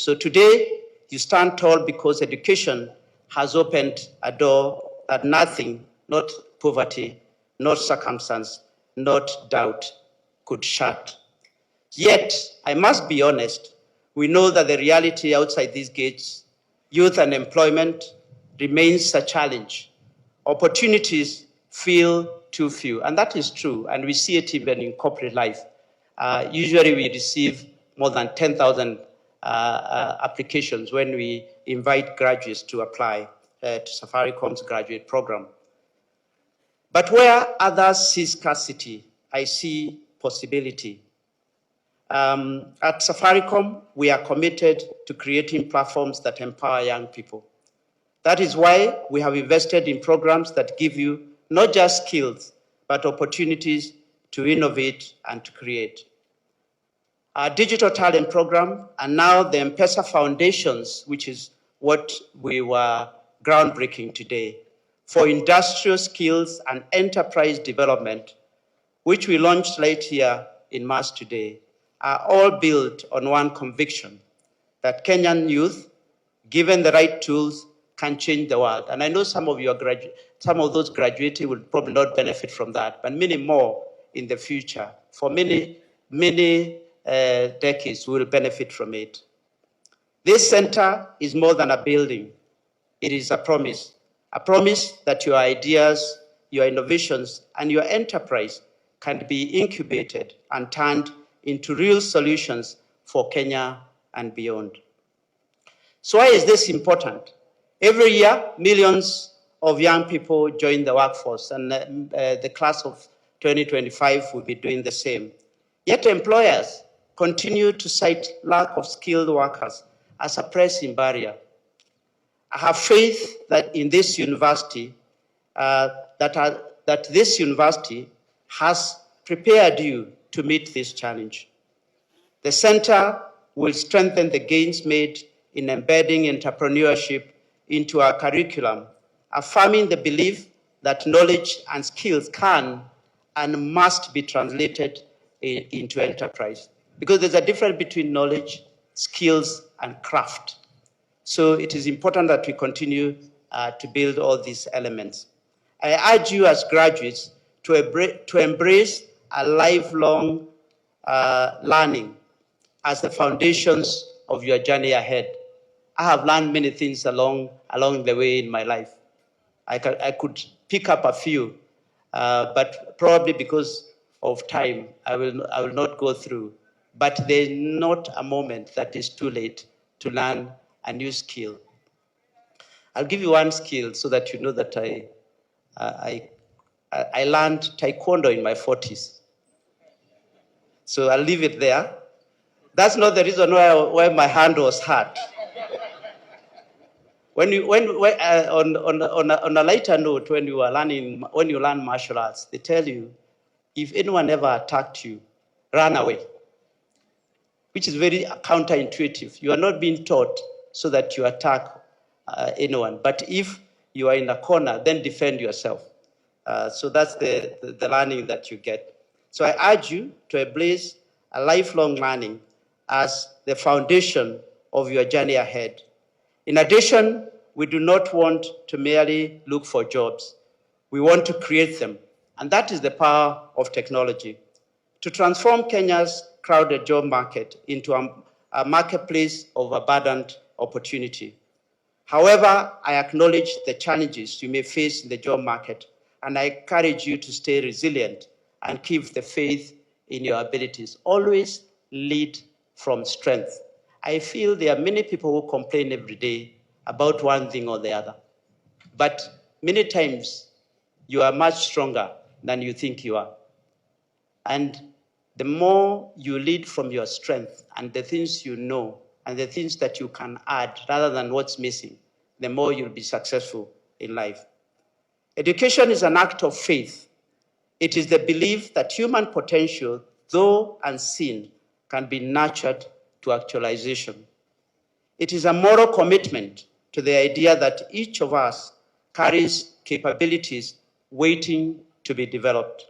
So today, you stand tall because education has opened a door that nothing, not poverty, not circumstance, not doubt, could shut. Yet, I must be honest, we know that the reality outside these gates, youth unemployment, remains a challenge. Opportunities feel too few, and that is true, and we see it even in corporate life. Usually we receive more than 10,000 applications when we invite graduates to apply to Safaricom's graduate program. But where others see scarcity, I see possibility. At Safaricom, we are committed to creating platforms that empower young people. That is why we have invested in programs that give you not just skills, but opportunities to innovate and to create. Our digital talent program, and now the M-Pesa Foundations, which is what we were groundbreaking today, for industrial skills and enterprise development, which we launched late year in March today, are all built on one conviction, that Kenyan youth, given the right tools, can change the world. And I know some of those graduating will probably not benefit from that, but many more in the future. For many decades will benefit from it. This center is more than a building. It is a promise that your ideas, your innovations, and your enterprise can be incubated and turned into real solutions for Kenya and beyond. So why is this important? Every year, millions of young people join the workforce, and the class of 2025 will be doing the same. Yet employers continue to cite lack of skilled workers as a pressing barrier. I have faith that in this university, that this university has prepared you to meet this challenge. The center will strengthen the gains made in embedding entrepreneurship into our curriculum, affirming the belief that knowledge and skills can and must be translated into enterprise. Because there's a difference between knowledge, skills, and craft. So it is important that we continue to build all these elements. I urge you as graduates to embrace a lifelong learning as the foundations of your journey ahead. I have learned many things along the way in my life. I could pick up a few, but probably because of time, I will not go through. But there's not a moment that is too late to learn a new skill. I'll give you one skill so that you know that I learned taekwondo in my 40s. So I'll leave it there. That's not the reason why my hand was hurt. On a lighter note, when you learn martial arts, they tell you, if anyone ever attacked you, run away, which is very counterintuitive. You are not being taught so that you attack anyone. But if you are in a corner, then defend yourself. So that's the learning that you get. So I urge you to embrace a lifelong learning as the foundation of your journey ahead. In addition, we do not want to merely look for jobs. We want to create them. And that is the power of technology. To transform Kenya's crowded job market into a marketplace of abundant opportunity. However, I acknowledge the challenges you may face in the job market, and I encourage you to stay resilient and keep the faith in your abilities. Always lead from strength. I feel there are many people who complain every day about one thing or the other. But many times, you are much stronger than you think you are. And the more you lead from your strength and the things you know and the things that you can add rather than what's missing, the more you'll be successful in life. Education is an act of faith. It is the belief that human potential, though unseen, can be nurtured to actualization. It is a moral commitment to the idea that each of us carries capabilities waiting to be developed.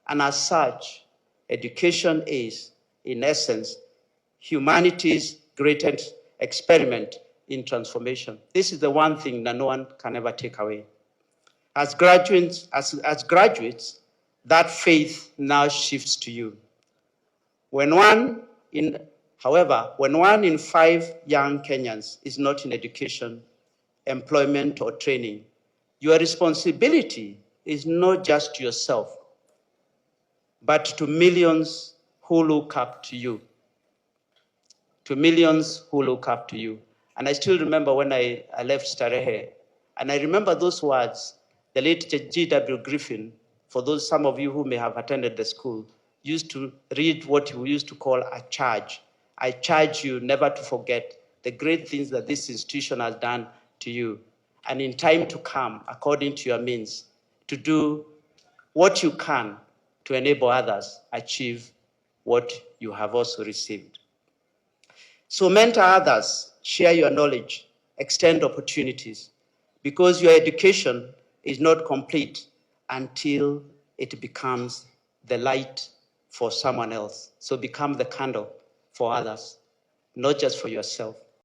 And as such, education is, in essence, humanity's greatest experiment in transformation. This is the one thing that no one can ever take away. As graduates, that faith now shifts to you. However, when 1 in 5 young Kenyans is not in education, employment, or training, your responsibility is not just to yourself, but to millions who look up to you. To millions who look up to you. And I still remember when I left Starehe, and I remember those words, the late G.W. Griffin, for some of you who may have attended the school, used to read what he used to call a charge. I charge you never to forget the great things that this institution has done to you, and in time to come, according to your means, to do what you can to enable others achieve what you have also received. So mentor others, share your knowledge, extend opportunities, because your education is not complete until it becomes the light for someone else. So become the candle for others, not just for yourself.